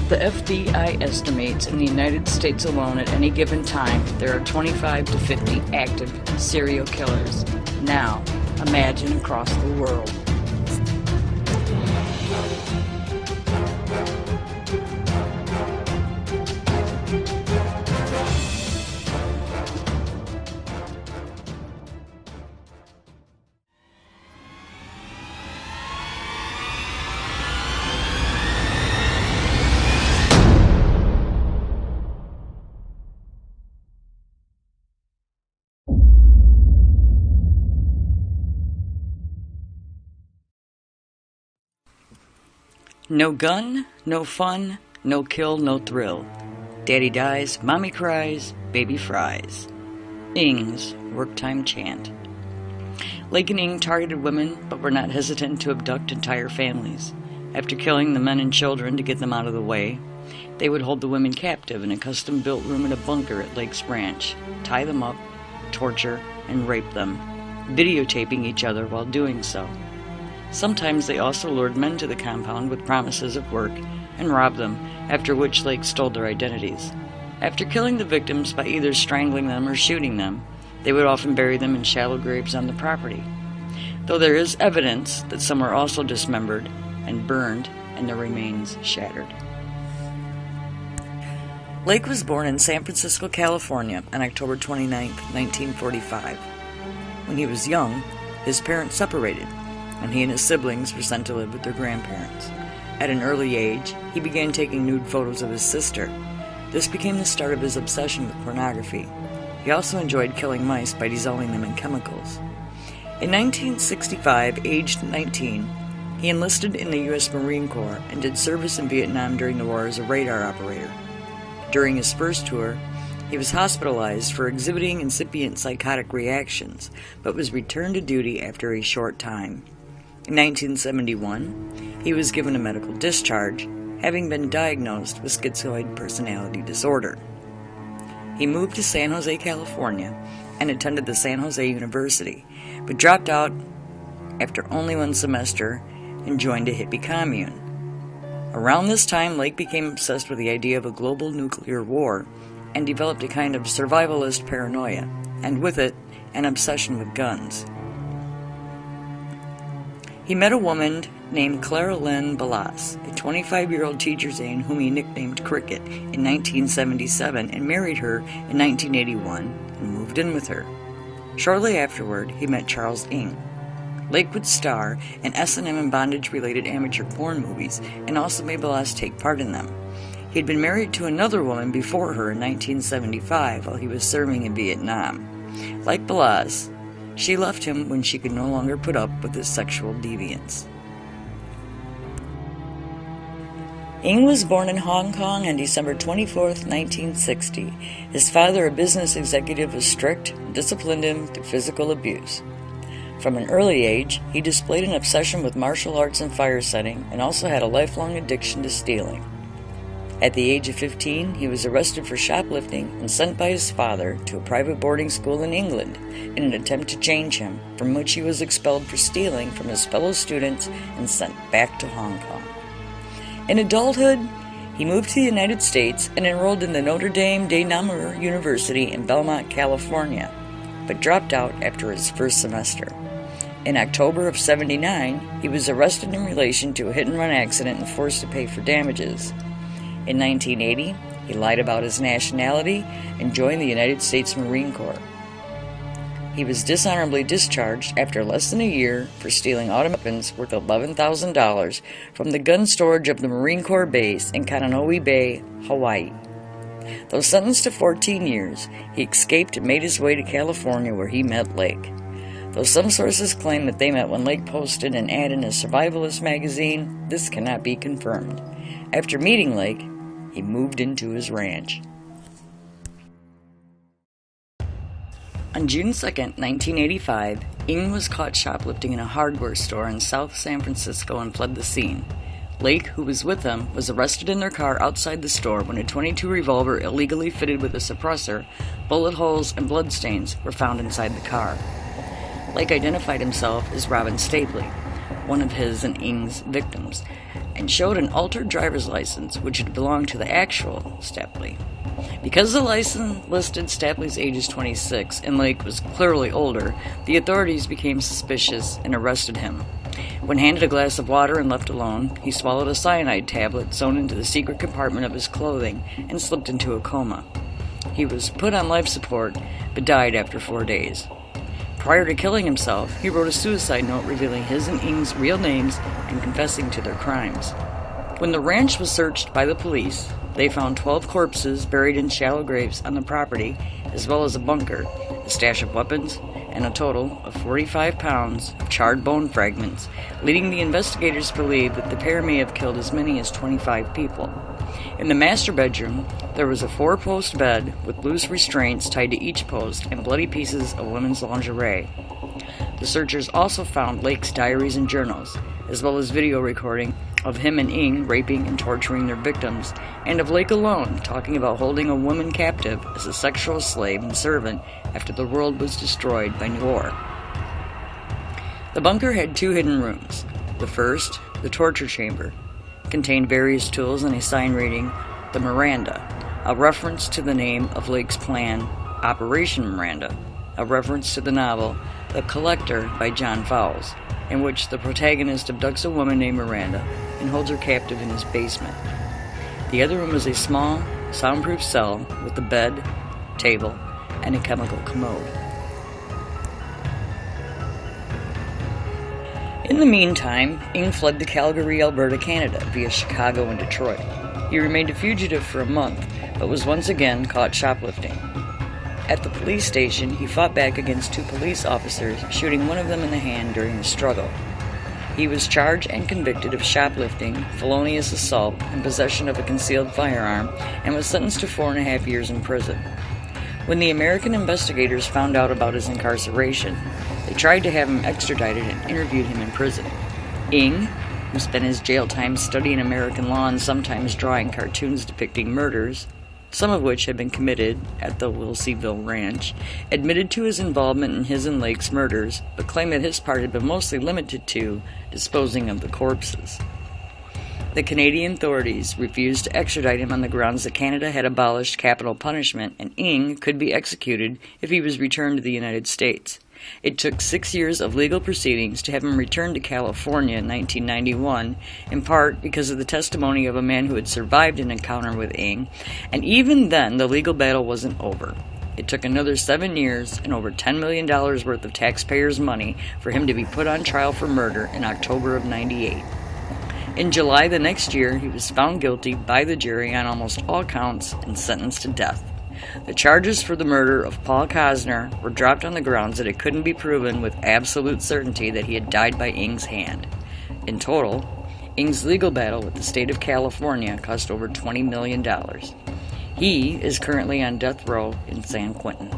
The FBI estimates in the United States alone at any given time there are 25 to 50 active serial killers. Now, imagine across the world. No gun, no fun, no kill, no thrill. Daddy dies, mommy cries, baby fries. Ing's work time chant. Lake and Ing targeted women, but were not hesitant to abduct entire families. After killing the men and children to get them out of the way, they would hold the women captive in a custom-built room in a bunker at Lake's ranch, tie them up, torture, and rape them, videotaping each other while doing so. Sometimes they also lured men to the compound with promises of work and robbed them, after which Lake stole their identities. After killing the victims by either strangling them or shooting them, they would often bury them in shallow graves on the property, though there is evidence that some were also dismembered and burned and their remains shattered. Lake was born in San Francisco, California on October 29, 1945. When he was young, his parents separated, and he and his siblings were sent to live with their grandparents. At an early age, he began taking nude photos of his sister. This became the start of his obsession with pornography. He also enjoyed killing mice by dissolving them in chemicals. In 1965, aged 19, he enlisted in the U.S. Marine Corps and did service in Vietnam during the war as a radar operator. During his first tour, he was hospitalized for exhibiting incipient psychotic reactions, but was returned to duty after a short time. In 1971, he was given a medical discharge, having been diagnosed with schizoid personality disorder. He moved to San Jose, California, and attended the San Jose University, but dropped out after only one semester and joined a hippie commune. Around this time, Lake became obsessed with the idea of a global nuclear war and developed a kind of survivalist paranoia, and with it, an obsession with guns. He met a woman named Clara Lynn Ballas, a 25-year-old teacher's aide whom he nicknamed Cricket, in 1977 and married her in 1981 and moved in with her. Shortly afterward, he met Charles Ing. Lake would star in S&M and bondage-related amateur porn movies and also made Ballas take part in them. He had been married to another woman before her in 1975 while he was serving in Vietnam. Like Ballas, she left him when she could no longer put up with his sexual deviance. Ing was born in Hong Kong on December 24, 1960. His father, a business executive, was strict and disciplined him through physical abuse. From an early age, he displayed an obsession with martial arts and fire setting and also had a lifelong addiction to stealing. At the age of 15, he was arrested for shoplifting and sent by his father to a private boarding school in England in an attempt to change him, from which he was expelled for stealing from his fellow students and sent back to Hong Kong. In adulthood, he moved to the United States and enrolled in the Notre Dame de Namur University in Belmont, California, but dropped out after his first semester. In October of '79, he was arrested in relation to a hit-and-run accident and forced to pay for damages. In 1980, he lied about his nationality and joined the United States Marine Corps. He was dishonorably discharged after less than a year for stealing automatic weapons worth $11,000 from the gun storage of the Marine Corps base in Kaneohe Bay, Hawaii. Though sentenced to 14 years, he escaped and made his way to California where he met Lake. Though some sources claim that they met when Lake posted an ad in a survivalist magazine, this cannot be confirmed. After meeting Lake, he moved into his ranch. On June 2, 1985, Ing was caught shoplifting in a hardware store in South San Francisco and fled the scene. Lake, who was with them, was arrested in their car outside the store when a .22 revolver illegally fitted with a suppressor, bullet holes, and bloodstains were found inside the car. Lake identified himself as Robin Stapley, one of his and Ing's victims, and showed an altered driver's license which had belonged to the actual Stapley. Because the license listed Stapley's age as 26 and Lake was clearly older, the authorities became suspicious and arrested him. When handed a glass of water and left alone, he swallowed a cyanide tablet sewn into the secret compartment of his clothing and slipped into a coma. He was put on life support, but died after 4 days. Prior to killing himself, he wrote a suicide note revealing his and Ing's real names and confessing to their crimes. When the ranch was searched by the police, they found 12 corpses buried in shallow graves on the property, as well as a bunker, a stash of weapons, and a total of 45 pounds of charred bone fragments, leading the investigators to believe that the pair may have killed as many as 25 people. In the master bedroom, there was a 4-post bed with loose restraints tied to each post and bloody pieces of women's lingerie. The searchers also found Lake's diaries and journals, as well as video recording of him and Ing raping and torturing their victims, and of Lake alone talking about holding a woman captive as a sexual slave and servant after the world was destroyed by war. The bunker had 2 hidden rooms. The first, the torture chamber, contained various tools and a sign reading, "The Miranda," a reference to the name of Lake's plan, Operation Miranda, a reference to the novel The Collector by John Fowles, in which the protagonist abducts a woman named Miranda and holds her captive in his basement. The other room was a small, soundproof cell with a bed, table, and a chemical commode. In the meantime, Ing fled to Calgary, Alberta, Canada, via Chicago and Detroit. He remained a fugitive for a month, but was once again caught shoplifting. At the police station, he fought back against 2 police officers, shooting one of them in the hand during the struggle. He was charged and convicted of shoplifting, felonious assault, and possession of a concealed firearm, and was sentenced to 4.5 years in prison. When the American investigators found out about his incarceration, they tried to have him extradited and interviewed him in prison. Ing, who spent his jail time studying American law and sometimes drawing cartoons depicting murders, some of which had been committed at the Wilseyville Ranch, admitted to his involvement in his and Lake's murders, but claimed that his part had been mostly limited to disposing of the corpses. The Canadian authorities refused to extradite him on the grounds that Canada had abolished capital punishment and Ing could be executed if he was returned to the United States. It took 6 years of legal proceedings to have him returned to California in 1991, in part because of the testimony of a man who had survived an encounter with Ing, and even then the legal battle wasn't over. It took another 7 years and over $10 million worth of taxpayers' money for him to be put on trial for murder in October of '98. In July the next year, he was found guilty by the jury on almost all counts and sentenced to death. The charges for the murder of Paul Cosner were dropped on the grounds that it couldn't be proven with absolute certainty that he had died by Ing's hand. In total, Ing's legal battle with the state of California cost over $20 million. He is currently on death row in San Quentin.